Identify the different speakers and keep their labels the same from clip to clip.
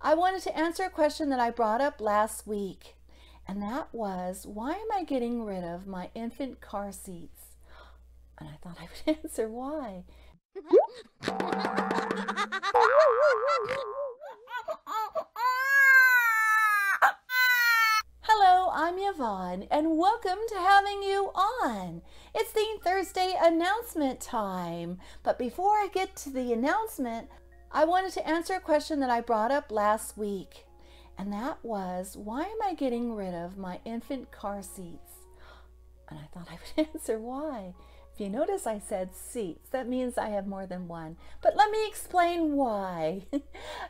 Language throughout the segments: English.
Speaker 1: I wanted to answer a question that I brought up last week, and that was, why am I getting rid of my infant car seats? And I thought I would answer why. Hello, I'm Yvonne, and welcome to having you on. It's Theme Thursday announcement time. But before I get to the announcement, I wanted to answer a question that I brought up last week. And that was, why am I getting rid of my infant car seats? And I thought I would answer why. If you notice, I said seats. That means I have more than one. But let me explain why.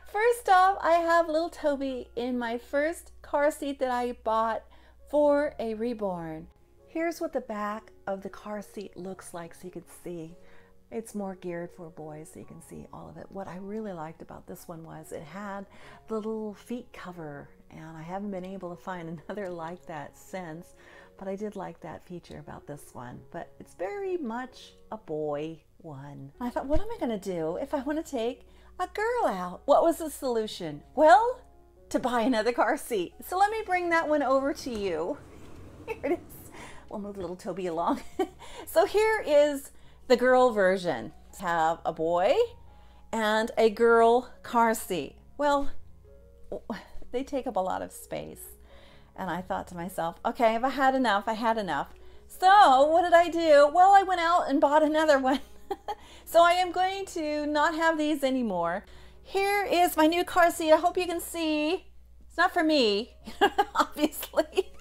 Speaker 1: First off, I have little Toby in my first car seat that I bought for a Reborn. Here's what the back of the car seat looks like so you can see. It's more geared for boys so you can see all of it. What I really liked about this one was it had the little feet cover, and I haven't been able to find another like that since, but I did like that feature about this one. But it's very much a boy one. I thought, what am I going to do if I want to take a girl out? What was the solution? Well, to buy another car seat. So let me bring that one over to you. Here it is. We'll move little Toby along. So here is the girl version. Have a boy and a girl car seat. Well, they take up a lot of space. And I thought to myself, okay, if I had enough, I had enough. So what did I do? Well, I went out and bought another one. So I am going to not have these anymore. Here is my new car seat. I hope you can see. It's not for me, obviously.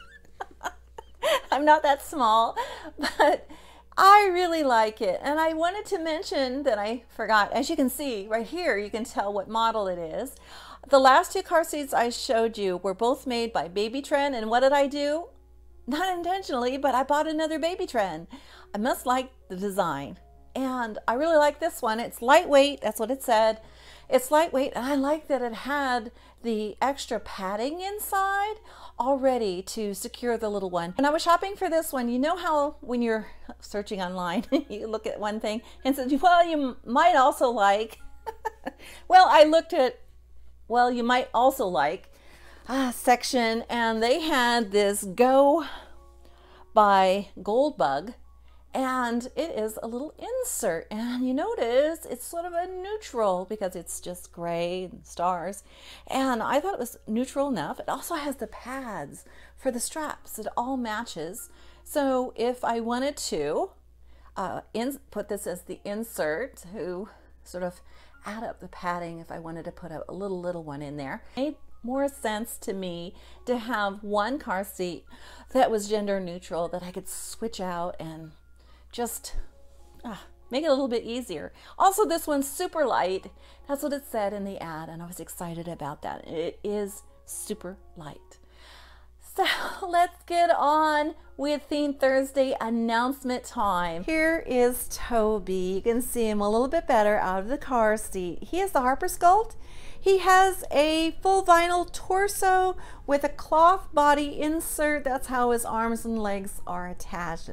Speaker 1: I'm not that small, but I really like it. And I wanted to mention that I forgot, as you can see right here, you can tell what model it is. The last two car seats I showed you were both made by Baby Trend. And what did I do? Not intentionally, but I bought another Baby Trend. I must like the design. And I really like this one. It's lightweight. That's what it said. It's lightweight. And I like that it had the extra padding inside already to secure the little one. And I was shopping for this one. You know how when you're searching online, you look at one thing and said, well, you might also like. Well, I looked at, well, you might also like section, and they had this Go by Goldbug, and it is a little insert, and you notice it's sort of a neutral because it's just gray and stars, and I thought it was neutral enough. It also has the pads for the straps. It all matches. So if I wanted to put this as the insert to sort of add up the padding, if I wanted to put a little one in there, it made more sense to me to have one car seat that was gender neutral that I could switch out and just make it a little bit easier. Also, this one's super light. That's what it said in the ad, and I was excited about that. It is super light. So let's get on with Theme Thursday announcement time. Here is Toby. You can see him a little bit better out of the car seat. He has the Harper sculpt. He has a full vinyl torso with a cloth body insert. That's how his arms and legs are attached,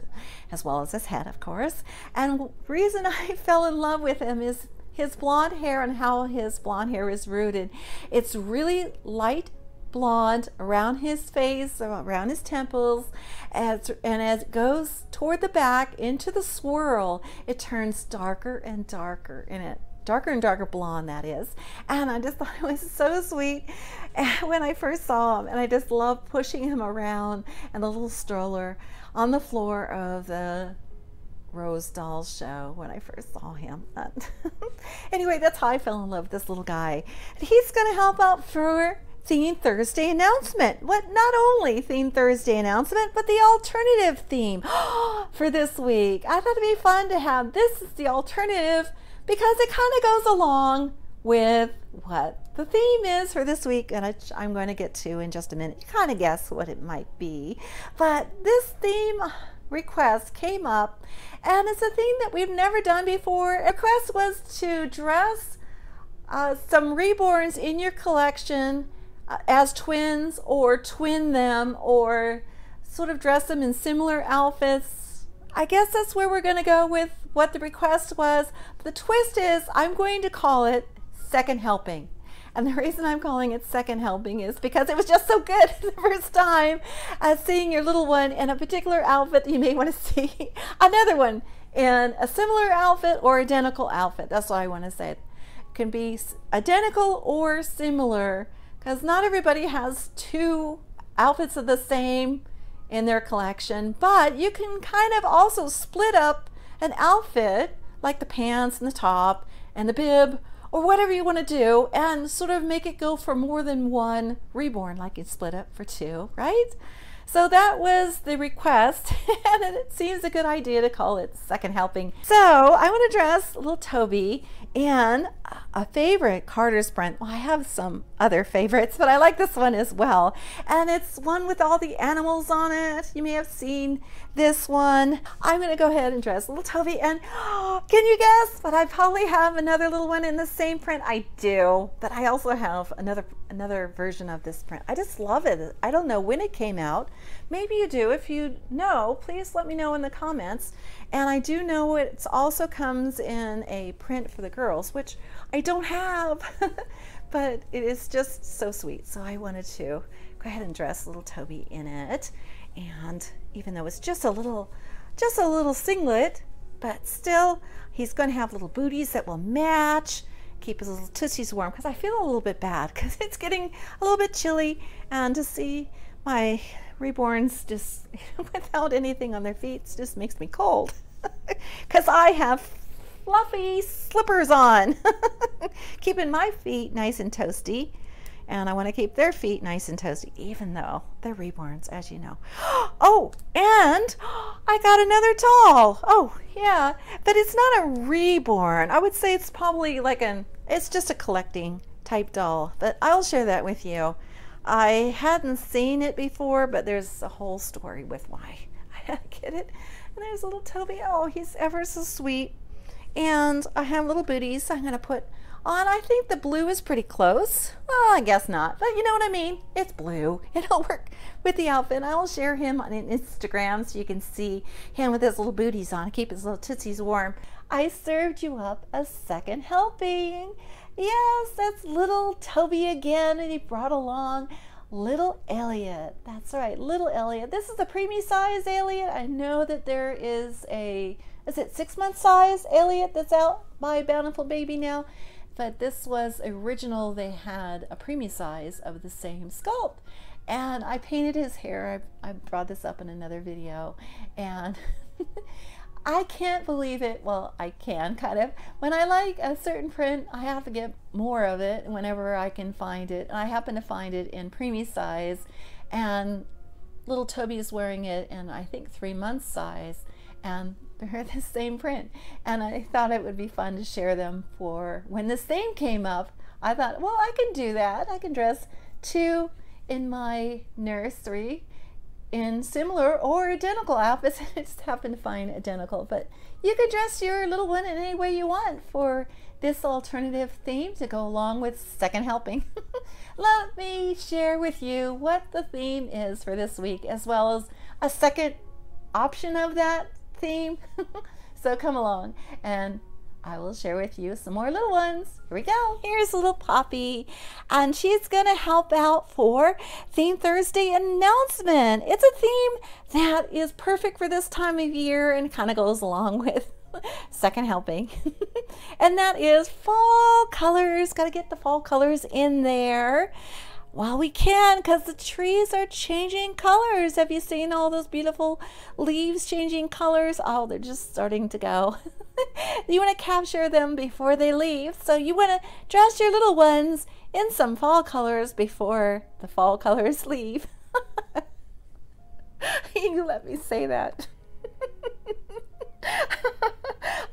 Speaker 1: as well as his head, of course. And the reason I fell in love with him is his blonde hair and how his blonde hair is rooted. It's really light blonde around his face, around his temples, and as it goes toward the back into the swirl, it turns darker and darker in it. Darker and darker blonde, that is. And I just thought it was so sweet when I first saw him, and I just loved pushing him around and the little stroller on the floor of the Rose Doll show when I first saw him. Anyway, that's how I fell in love with this little guy. And he's going to help out for Theme Thursday announcement. What, not only Theme Thursday announcement, but the alternative theme for this week. I thought it'd be fun to have this as the alternative because it kind of goes along with what the theme is for this week, and I'm going to get to in just a minute. You kind of guess what it might be, but this theme request came up, and it's a theme that we've never done before. The request was to dress some Reborns in your collection as twins, or twin them, or sort of dress them in similar outfits. I guess that's where we're going to go with what the request was. The twist is I'm going to call it second helping. And the reason I'm calling it second helping is because it was just so good the first time seeing your little one in a particular outfit that you may want to see another one in a similar outfit or identical outfit. That's what I want to say. It can be identical or similar because not everybody has two outfits of the same in their collection, but you can kind of also split up an outfit like the pants and the top and the bib or whatever you want to do and sort of make it go for more than one reborn, like you split up for two, right? So that was the request, and it seems a good idea to call it second helping. So I want to dress little Toby in a favorite Carter's print. Well, I have some other favorites, but I like this one as well. And it's one with all the animals on it. You may have seen this one. I'm going to go ahead and dress little Toby, and can you guess? But I probably have another little one in the same print. I do, but I also have another version of this print. I just love it. I don't know when it came out. Maybe you do. If you know, please let me know in the comments. And I do know it also comes in a print for the girls, which I don't have, but it is just so sweet. So I wanted to go ahead and dress little Toby in it. And even though it's just a little singlet, but still he's going to have little booties that will match, keep his little tootsies warm, because I feel a little bit bad because it's getting a little bit chilly, and to see my reborns just without anything on their feet just makes me cold because I have fluffy slippers on keeping my feet nice and toasty, and I want to keep their feet nice and toasty even though they're reborns, as you know. Oh, and I got another doll. Oh yeah, but it's not a reborn. I would say it's probably like it's just a collecting type doll, but I'll share that with you. I hadn't seen it before, but there's a whole story with why I get it. And there's little Toby. Oh, he's ever so sweet. And I have little booties I'm going to put on. I think the blue is pretty close. Well, I guess not, but you know what I mean. It's blue. It'll work with the outfit. I will share him on Instagram so you can see him with his little booties on, keep his little tootsies warm. I served you up a second helping. Yes, that's little Toby again, and he brought along little Elliot. That's right, little Elliot. This is the preemie size Elliot. I know that there is is it 6-month size Elliot that's out by Bountiful Baby now? But this was original. They had a preemie size of the same sculpt. And I painted his hair. I brought this up in another video. And I can't believe it. Well, I can kind of. When I like a certain print, I have to get more of it whenever I can find it. And I happen to find it in preemie size, and little Toby is wearing it in, I think, 3-month size, and they're the same print. And I thought it would be fun to share them for when the same came up. I thought, well, I can do that. I can dress 2 in my nursery in similar or identical outfits. I just happened to find identical, but you could dress your little one in any way you want for this alternative theme to go along with second helping. Let me share with you what the theme is for this week, as well as a second option of that theme. So come along and I will share with you some more little ones. Here we go. Here's little Poppy, and she's gonna help out for Theme Thursday announcement. It's a theme that is perfect for this time of year and kind of goes along with second helping. And that is fall colors. Got to get the fall colors in there while we can, because the trees are changing colors. Have you seen all those beautiful leaves changing colors? Oh, they're just starting to go. You want to capture them before they leave, so you want to dress your little ones in some fall colors before the fall colors leave. You let me say that.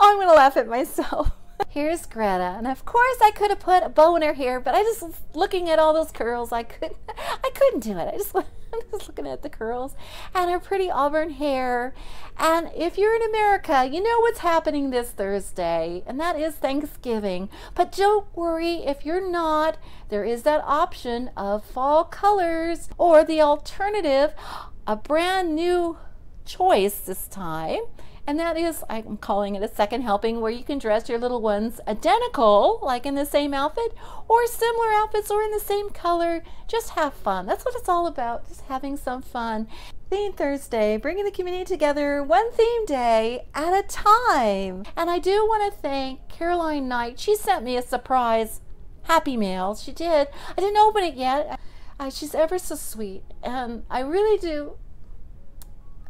Speaker 1: I'm gonna laugh at myself. Here's Greta, and of course I could have put a bow in her hair, but I just was looking at all those curls. I couldn't do it. I just was looking at the curls and her pretty auburn hair. And if you're in America, you know what's happening this Thursday, and that is Thanksgiving. But don't worry if you're not. There is that option of fall colors, or the alternative, a brand new choice this time, And that is, I'm calling it a second helping, where you can dress your little ones identical, like in the same outfit, or similar outfits, or in the same color. Just have fun. That's what it's all about, just having some fun. Theme Thursday, bringing the community together one theme day at a time. And I do want to thank Caroline Knight. She sent me a surprise Happy Mail. She did. I didn't open it yet. She's ever so sweet, and I really do.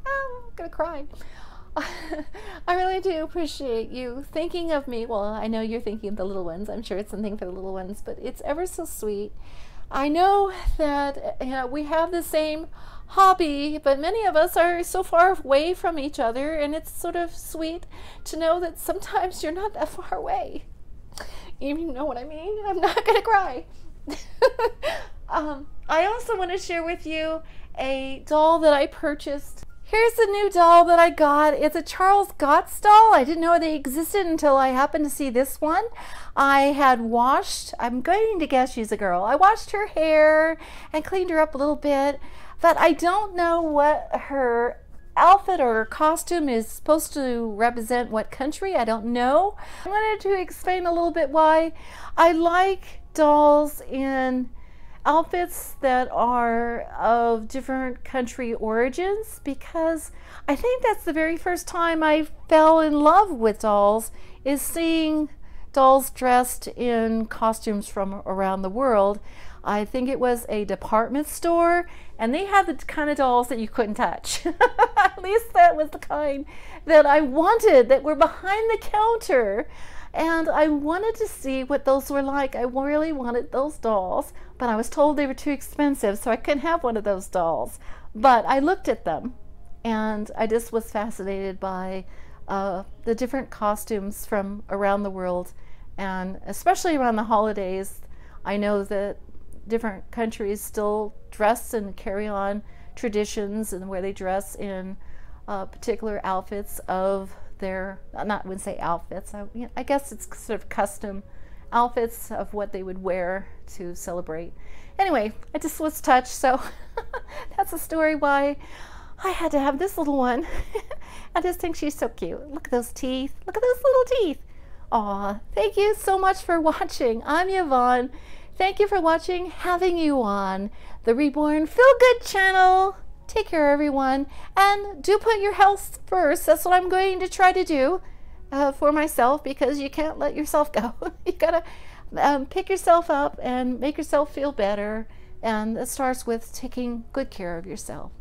Speaker 1: I'm gonna cry. I really do appreciate you thinking of me. Well, I know you're thinking of the little ones. I'm sure it's something for the little ones, but it's ever so sweet. I know that we have the same hobby, but many of us are so far away from each other, and it's sort of sweet to know that sometimes you're not that far away. You know what I mean? I'm not gonna cry. I also want to share with you a doll that I purchased. Here's the new doll that I got. It's a Charles Gotts doll. I didn't know they existed until I happened to see this one. I had washed, I'm going to guess she's a girl. I washed her hair and cleaned her up a little bit, but I don't know what her outfit or costume is supposed to represent, what country. I don't know. I wanted to explain a little bit why I like dolls in outfits that are of different country origins, because I think that's the very first time I fell in love with dolls, is seeing dolls dressed in costumes from around the world. I think it was a department store, and they had the kind of dolls that you couldn't touch. At least that was the kind that I wanted, that were behind the counter. And I wanted to see what those were like. I really wanted those dolls, but I was told they were too expensive, so I couldn't have one of those dolls. But I looked at them, and I just was fascinated by the different costumes from around the world, and especially around the holidays. I know that different countries still dress and carry on traditions, and where they dress in particular outfits of their, not wouldn't say outfits, I guess it's sort of custom outfits of what they would wear to celebrate. Anyway, I just was touched, so that's a story why I had to have this little one. I just think she's so cute. Look at those teeth. Look at those little teeth. Aw, thank you so much for watching. I'm Yvonne. Thank you for watching, having you on the Reborn Feel Good channel. Take care, everyone, and do put your health first. That's what I'm going to try to do for myself, because you can't let yourself go. You gotta pick yourself up and make yourself feel better, and it starts with taking good care of yourself.